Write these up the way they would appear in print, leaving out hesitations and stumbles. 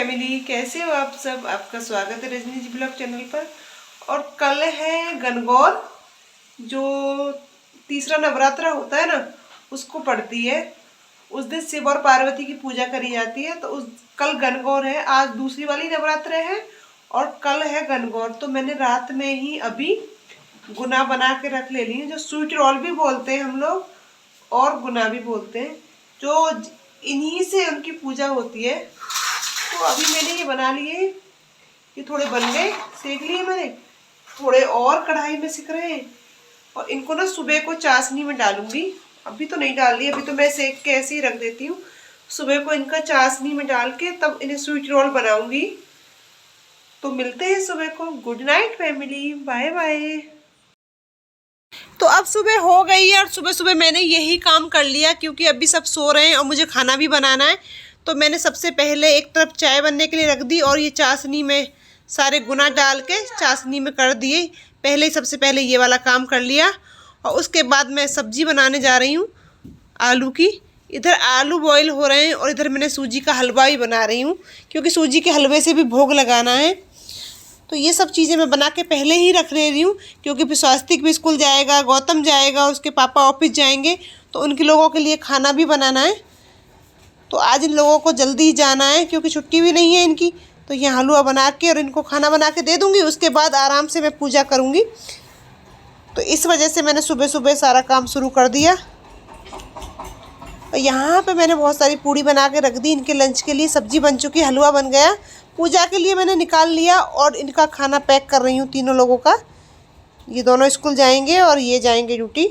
Family, कैसे हो आप सब। आपका स्वागत है रजनी जी ब्लॉग चैनल पर। और कल है गणगौर, जो तीसरा नवरात्र होता है ना, उसको पड़ती है। उस दिन शिव और पार्वती की पूजा करी जाती है। तो उस कल गणगौर है, आज दूसरी वाली नवरात्र है और कल है गणगौर। तो मैंने रात में ही अभी गुना बना के रख ले ली है, जो स्वीट रोल भी बोलते हैं हम लोग और गुना भी बोलते हैं, जो इन्हीं से उनकी पूजा होती है। तो अभी मैंने ये बना लिए, ये थोड़े बन गए, सेक लिए मैंने, थोड़े और कढ़ाई में सिक रहे हैं। और इनको ना सुबह को चाशनी में डालूंगी। अभी तो नहीं डाल रही, अभी तो मैं सेक के ऐसे ही रख देती हूँ। सुबह को इनका चाशनी में डाल के तब इन्हें स्वीट रोल बनाऊंगी। तो मिलते हैं सुबह को। Good night family, bye bye. तो अब सुबह हो गई है और सुबह सुबह मैंने यही काम कर लिया, क्योंकि अभी सब सो रहे हैं और मुझे खाना भी बनाना है। तो मैंने सबसे पहले एक तरफ चाय बनने के लिए रख दी और ये चाशनी में सारे गुना डाल के चाशनी में कर दिए। पहले सबसे पहले ये वाला काम कर लिया और उसके बाद मैं सब्जी बनाने जा रही हूँ आलू की। इधर आलू बॉईल हो रहे हैं और इधर मैंने सूजी का हलवा भी बना रही हूँ, क्योंकि सूजी के हलवे से भी भोग लगाना है। तो ये सब चीज़ें मैं बना के पहले ही रख ले रही हूँ, क्योंकि फिर स्वास्तिक भी स्कूल जाएगा, गौतम जाएगा, उसके पापा ऑफिस जाएंगे, तो उनके लोगों के लिए खाना भी बनाना है। तो आज इन लोगों को जल्दी ही जाना है, क्योंकि छुट्टी भी नहीं है इनकी। तो ये हलवा बना के और इनको खाना बना के दे दूँगी, उसके बाद आराम से मैं पूजा करूँगी। तो इस वजह से मैंने सुबह सुबह सारा काम शुरू कर दिया। और यहाँ पे मैंने बहुत सारी पूड़ी बना के रख दी इनके लंच के लिए। सब्जी बन चुकी, हलवा बन गया, पूजा के लिए मैंने निकाल लिया और इनका खाना पैक कर रही हूँ तीनों लोगों का। ये दोनों स्कूल जाएंगे और ये जाएंगे ड्यूटी।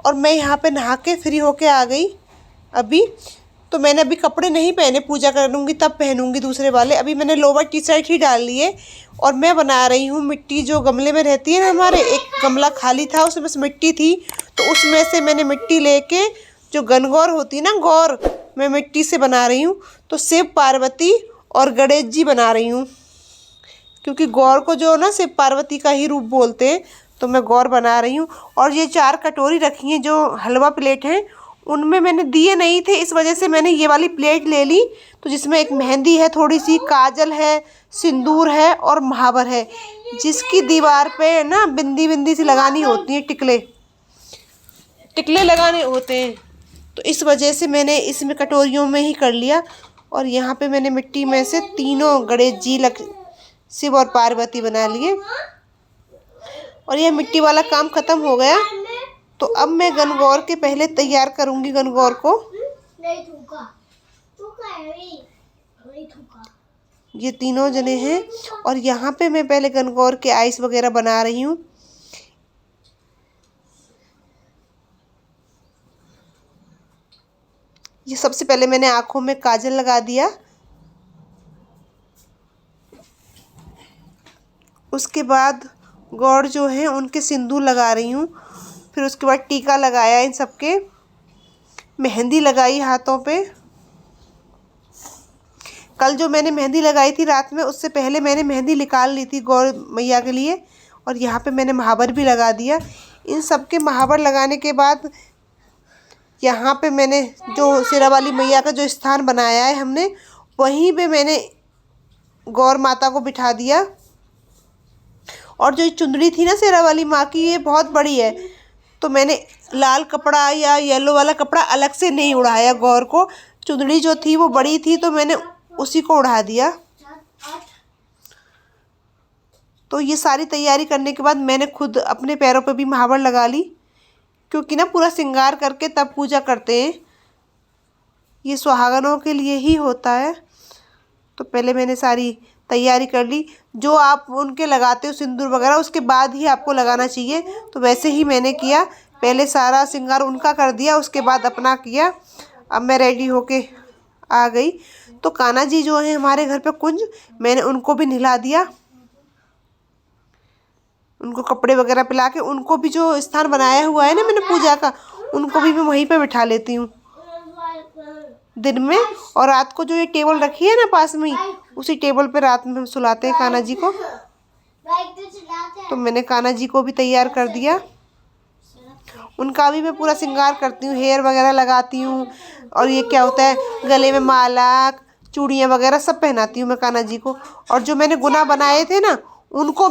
और मैं यहाँ पे नहा के फ्री होके आ गई अभी। तो मैंने अभी कपड़े नहीं पहने, पूजा करूँगी तब पहनूंगी दूसरे वाले। अभी मैंने लोवर टी शर्ट ही डाल लिए और मैं बना रही हूँ मिट्टी, जो गमले में रहती है ना हमारे। एक गमला खाली था, उसमें बस मिट्टी थी, तो उसमें से मैंने मिट्टी लेके, जो गणगौर होती है ना गौर, मैं मिट्टी से बना रही हूँ। तो शिव पार्वती और गणेश जी बना रही हूँ, क्योंकि गौर को जो ना शिव पार्वती का ही रूप बोलते हैं। तो मैं गौर बना रही हूँ। और ये 4 कटोरी रखी हैं जो हलवा प्लेट हैं, उनमें मैंने दिए नहीं थे, इस वजह से मैंने ये वाली प्लेट ले ली। तो जिसमें एक मेहंदी है, थोड़ी सी काजल है, सिंदूर है और महावर है, जिसकी दीवार पे ना बिंदी बिंदी सी लगानी होती है, टिकले टिकले लगाने होते हैं। तो इस वजह से मैंने इसमें कटोरियों में ही कर लिया। और यहाँ पे मैंने मिट्टी में से तीनों गणेश जी, शिव और पार्वती बना लिए। और यह मिट्टी वाला काम ख़त्म हो गया। तो अब मैं गणगौर के पहले तैयार करूँगी गणगौर को। ये तीनों जने हैं और यहाँ पे मैं पहले गणगौर के आइस वगैरह बना रही हूँ। ये सबसे पहले मैंने आँखों में काजल लगा दिया, उसके बाद गौर जो है उनके सिंदूर लगा रही हूँ। फिर उसके बाद टीका लगाया, इन सबके मेहंदी लगाई हाथों पे। कल जो मैंने मेहंदी लगाई थी रात में, उससे पहले मैंने मेहंदी निकाल ली थी गौर मैया के लिए। और यहाँ पे मैंने महावर भी लगा दिया। इन सब के महावर लगाने के बाद यहाँ पे मैंने जो शेरा वाली मैया का जो स्थान बनाया है हमने, वहीं पे मैंने गौर माता को बिठा दिया। और जो चुंदड़ी थी ना शेरा वाली माँ की, ये बहुत बड़ी है, तो मैंने लाल कपड़ा या येलो वाला कपड़ा अलग से नहीं उड़ाया गौर को। चुंदड़ी जो थी वो बड़ी थी, तो मैंने उसी को उड़ा दिया। तो ये सारी तैयारी करने के बाद मैंने खुद अपने पैरों पे भी महावर लगा ली, क्योंकि ना पूरा श्रृंगार करके तब पूजा करते हैं। ये सुहागनों के लिए ही होता है। तो पहले मैंने सारी तैयारी कर ली। जो आप उनके लगाते हो सिंदूर वगैरह, उसके बाद ही आपको लगाना चाहिए। तो वैसे ही मैंने किया, पहले सारा श्रृंगार उनका कर दिया, उसके बाद अपना किया। अब मैं रेडी होके आ गई। तो कान्हा जी जो है हमारे घर पे कुंज, मैंने उनको भी नहला दिया। उनको कपड़े वगैरह पिला के, उनको भी जो स्थान बनाया हुआ है ना मैंने पूजा का, उनको भी मैं वहीं पे बिठा लेती हूँ दिन में। और रात को जो ये टेबल रखी है ना पास में ही, उसी टेबल पे रात में हम सुलाते हैं कान्हा जी को। तो मैंने कान्हा जी को भी तैयार कर दिया। उनका भी मैं पूरा श्रृंगार करती हूँ, हेयर वगैरह लगाती हूँ। और ये क्या होता है, गले में माला, चूड़ियाँ वगैरह सब पहनाती हूँ मैं कान्हा जी को। और जो मैंने गुना बनाए थे ना, उनको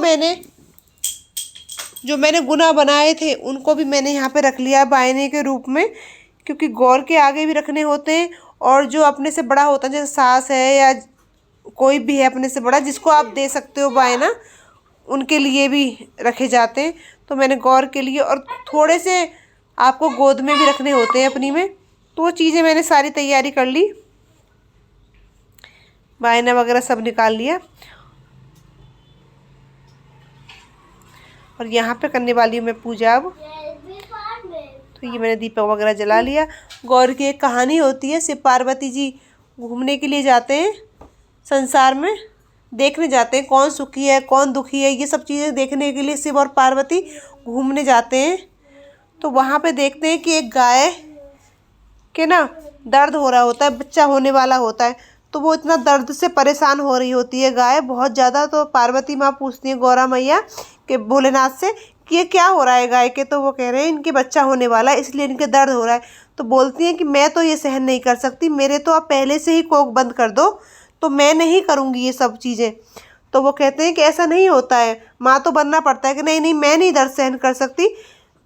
भी मैंने यहाँ पे रख लिया बायने के रूप में, क्योंकि गौर के आगे भी रखने होते हैं। और जो अपने से बड़ा होता है, जैसे सास है या कोई भी है अपने से बड़ा, जिसको आप दे सकते हो बायना, उनके लिए भी रखे जाते हैं। तो मैंने गौर के लिए, और थोड़े से आपको गोद में भी रखने होते हैं अपनी में, तो वो चीज़ें मैंने सारी तैयारी कर ली, बायना वगैरह सब निकाल लिया। और यहाँ पे करने वाली हूँ मैं पूजा अब। तो ये मैंने दीपक वगैरह जला लिया। गौर की एक कहानी होती है, शिव पार्वती जी घूमने के लिए जाते हैं संसार में, देखने जाते हैं कौन सुखी है कौन दुखी है, ये सब चीज़ें देखने के लिए शिव और पार्वती घूमने जाते हैं। तो वहाँ पे देखते हैं कि एक गाय के ना दर्द हो रहा होता है, बच्चा होने वाला होता है। तो वो इतना दर्द से परेशान हो रही होती है गाय बहुत ज़्यादा। तो पार्वती माँ पूछती है गौरा मैया के भोलेनाथ से कि ये क्या हो रहा है गाय के। तो वो कह रहे हैं इनके बच्चा होने वाला है, इसलिए इनके दर्द हो रहा है। तो बोलती हैं कि मैं तो ये सहन नहीं कर सकती, मेरे तो आप पहले से ही कोख बंद कर दो, तो मैं नहीं करूँगी ये सब चीज़ें। तो वो कहते हैं कि ऐसा नहीं होता है, माँ तो बनना पड़ता है, कि नहीं नहीं मैं नहीं दर्द सहन कर सकती।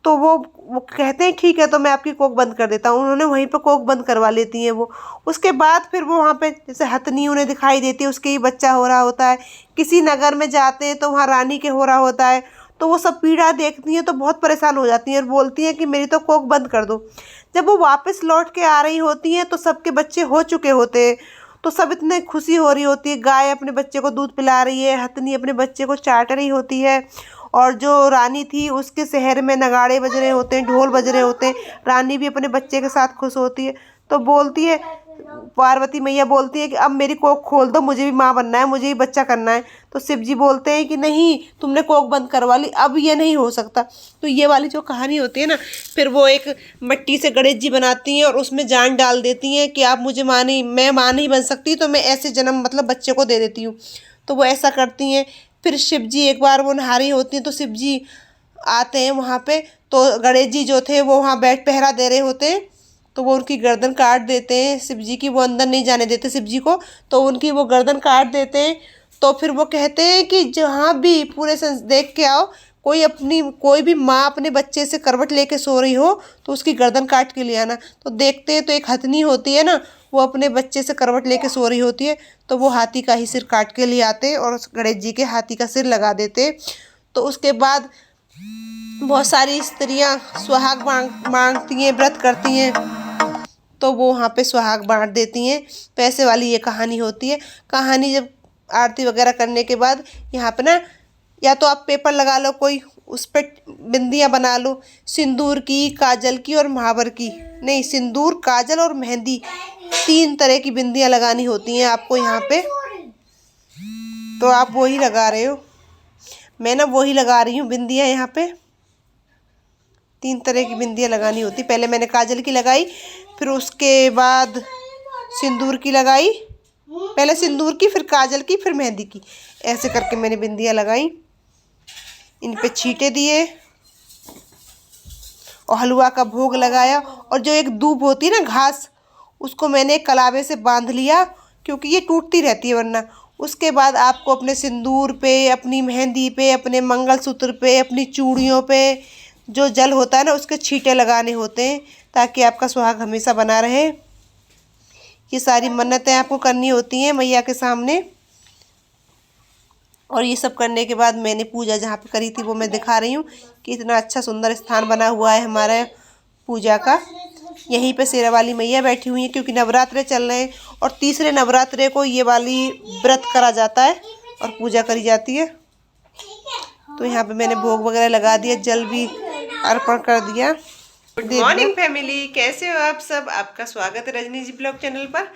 तो वो कहते हैं ठीक है, तो मैं आपकी कोख बंद कर देता हूँ। उन्होंने वहीं पर कोख बंद करवा लेती हैं वो। उसके बाद फिर वो वहाँ पे जैसे हथनी उन्हें दिखाई देती है, उसके ही बच्चा हो रहा होता है। किसी नगर में जाते हैं तो वहाँ रानी के हो रहा होता है। तो वो सब पीड़ा देखती हैं तो बहुत परेशान हो जाती हैं और बोलती हैं कि मेरी तो कोख बंद कर दो। जब वो वापस लौट के आ रही होती हैं तो सबके बच्चे हो चुके होते हैं। तो सब इतने खुशी हो रही होती है, गाय अपने बच्चे को दूध पिला रही है, हथनी अपने बच्चे को चाट रही होती है। और जो रानी थी उसके शहर में नगाड़े बज रहे होते हैं, ढोल बज रहे होते हैं, रानी भी अपने बच्चे के साथ खुश होती है। तो बोलती है, पार्वती मैया बोलती है कि अब मेरी कोख खोल दो, मुझे भी माँ बनना है, मुझे भी बच्चा करना है। तो शिव जी बोलते हैं कि नहीं, तुमने कोख बंद करवा ली, अब ये नहीं हो सकता। तो ये वाली जो कहानी होती है ना, फिर वो एक मिट्टी से गणेश जी बनाती हैं और उसमें जान डाल देती हैं कि आप मुझे मैं माँ नहीं बन सकती, तो मैं ऐसे जन्म मतलब बच्चे को दे देती हूँ। तो वो ऐसा करती हैं। फिर शिव जी एक बार वो नहा रही होती हैं तो शिव जी आते हैं वहाँ पे। तो गणेश जी जो थे वो वहाँ बैठ पहरा दे रहे होते हैं। तो वो उनकी गर्दन काट देते हैं शिव जी की, वो अंदर नहीं जाने देते शिव जी को, तो उनकी वो गर्दन काट देते हैं। तो फिर वो कहते हैं कि जहाँ भी पूरे देख के आओ, कोई भी माँ अपने बच्चे से करवट लेके सो रही हो तो उसकी गर्दन काट के ले आना। तो देखते हैं तो एक हथनी होती है ना, वो अपने बच्चे से करवट लेके सो रही होती है। तो वो हाथी का ही सिर काट के ले आते हैं और उस गणेश जी के हाथी का सिर लगा देते हैं। तो उसके बाद बहुत सारी स्त्रियाँ सुहाग मांगती हैं, व्रत करती हैं, तो वो वहाँ पे सुहाग बांट देती हैं। पैसे वाली ये कहानी होती है। कहानी जब आरती वगैरह करने के बाद यहाँ पे ना, या तो आप पेपर लगा लो कोई, उस पर बिंदियाँ बना लो, सिंदूर की, काजल की और महावर की, नहीं सिंदूर काजल और मेहंदी, 3 तरह की बिंदियाँ लगानी होती हैं आपको यहाँ पे। तो आप वही लगा रहे हो, मैं ना वही लगा रही हूँ बिंदियाँ। यहाँ पे 3 तरह की बिंदियाँ लगानी होती। पहले मैंने काजल की लगाई, फिर उसके बाद सिंदूर की लगाई, पहले सिंदूर की, फिर काजल की, फिर मेहंदी की, ऐसे करके मैंने बिंदियाँ लगाई। इन पे छींटे दिए और हलवा का भोग लगाया। और जो एक दूब होती है ना घास, उसको मैंने एक कलावे से बांध लिया, क्योंकि ये टूटती रहती है वरना। उसके बाद आपको अपने सिंदूर पे, अपनी मेहंदी पे, अपने मंगलसूत्र पे, अपनी चूड़ियों पे जो जल होता है ना, उसके छींटे लगाने होते हैं, ताकि आपका सुहाग हमेशा बना रहे। ये सारी मन्नतें आपको करनी होती हैं मैया के सामने। और ये सब करने के बाद मैंने पूजा जहाँ पे करी थी वो मैं दिखा रही हूँ कि इतना अच्छा सुंदर स्थान बना हुआ है हमारा पूजा का। यहीं पे शेरा वाली मैया बैठी हुई है, क्योंकि नवरात्रे चल रहे हैं और तीसरे नवरात्रे को ये वाली व्रत करा जाता है और पूजा करी जाती है। तो यहाँ पे मैंने भोग वगैरह लगा दिया, जल भी अर्पण कर दिया। गुड मॉर्निंग फैमिली, कैसे हो आप सब? आपका स्वागत है रजनी जी ब्लॉग चैनल पर।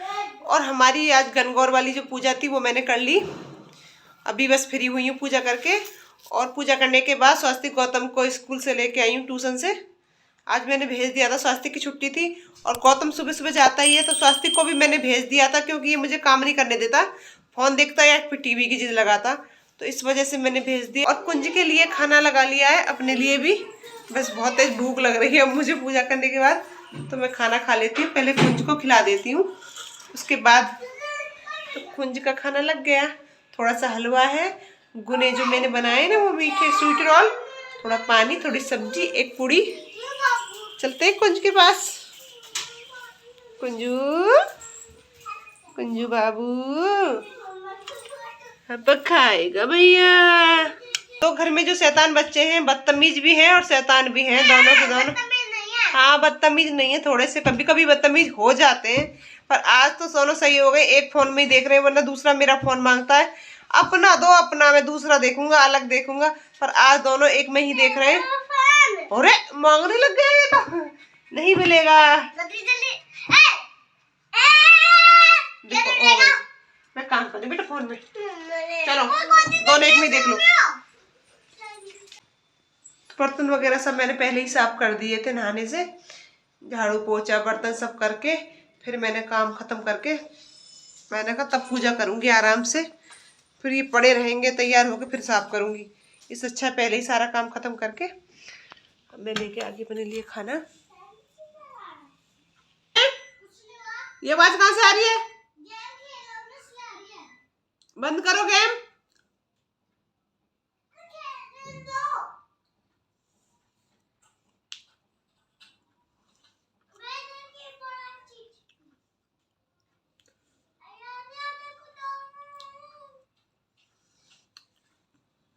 और हमारी आज गणगौर वाली जो पूजा थी वो मैंने कर ली, अभी बस फ्री हुई हूँ पूजा करके। और पूजा करने के बाद स्वास्तिक गौतम को स्कूल से लेके आई हूँ ट्यूशन से। आज मैंने भेज दिया था, स्वास्तिक की छुट्टी थी और गौतम सुबह सुबह जाता ही है, तो स्वास्तिक को भी मैंने भेज दिया था, क्योंकि ये मुझे काम नहीं करने देता, फ़ोन देखता है या फिर टीवी की जिद लगाता, तो इस वजह से मैंने भेज दिया। और कुंज के लिए खाना लगा लिया है, अपने लिए भी। बस बहुत तेज भूख लग रही है अब मुझे पूजा करने के बाद, तो मैं खाना खा लेती हूँ। पहले कुंज को खिला देती हूँ, उसके बाद तो कुंज का खाना लग गया। थोड़ा सा हलवा है, गुने जो मैंने बनाए ना वो मीठे स्वीट रोल, थोड़ा पानी, थोड़ी सब्जी, एक पूड़ी। चलते हैं कुंज के पास। कुंजू, कुंजू बाबू अब खाएगा भैया। तो घर में जो शैतान बच्चे हैं, बदतमीज भी हैं और शैतान भी हैं, दोनों के दोनों। हाँ, बदतमीज नहीं है, थोड़े से कभी कभी बदतमीज हो जाते हैं, पर आज तो दोनों सही हो गए। एक फोन में ही देख रहे हैं, वरना दूसरा मेरा फोन मांगता है। अपना दो, अपना मैं दूसरा देखूंगा, अलग देखूंगा, पर आज दोनों एक में ही देख रहे हैं। अरे मांगने लग गया ये तो, नहीं मिलेगा। मैं काम कर रही बेटा फोन में। चलो दोनों एक में देख लो। बर्तन वगैरह सब मैंने पहले ही साफ कर दिए थे नहाने से, झाड़ू पोछा बर्तन सब करके फिर मैंने काम खत्म करके मैंने कहा तब पूजा करूंगी आराम से, फिर ये पड़े रहेंगे तैयार होके फिर साफ करूंगी। इससे अच्छा पहले ही सारा काम खत्म करके अब मैं लेके आगे अपने लिए खाना। ये आवाज कहाँ से आ रही है? बंद करो गेम।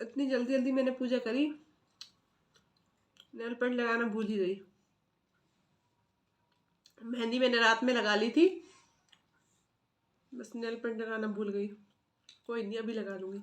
इतनी जल्दी जल्दी मैंने पूजा करी, नेल पेंट लगाना भूल ही गई। मेहंदी मैंने रात में लगा ली थी, बस नेल पेंट लगाना भूल गई। कोई नहीं, अभी लगा लूंगी।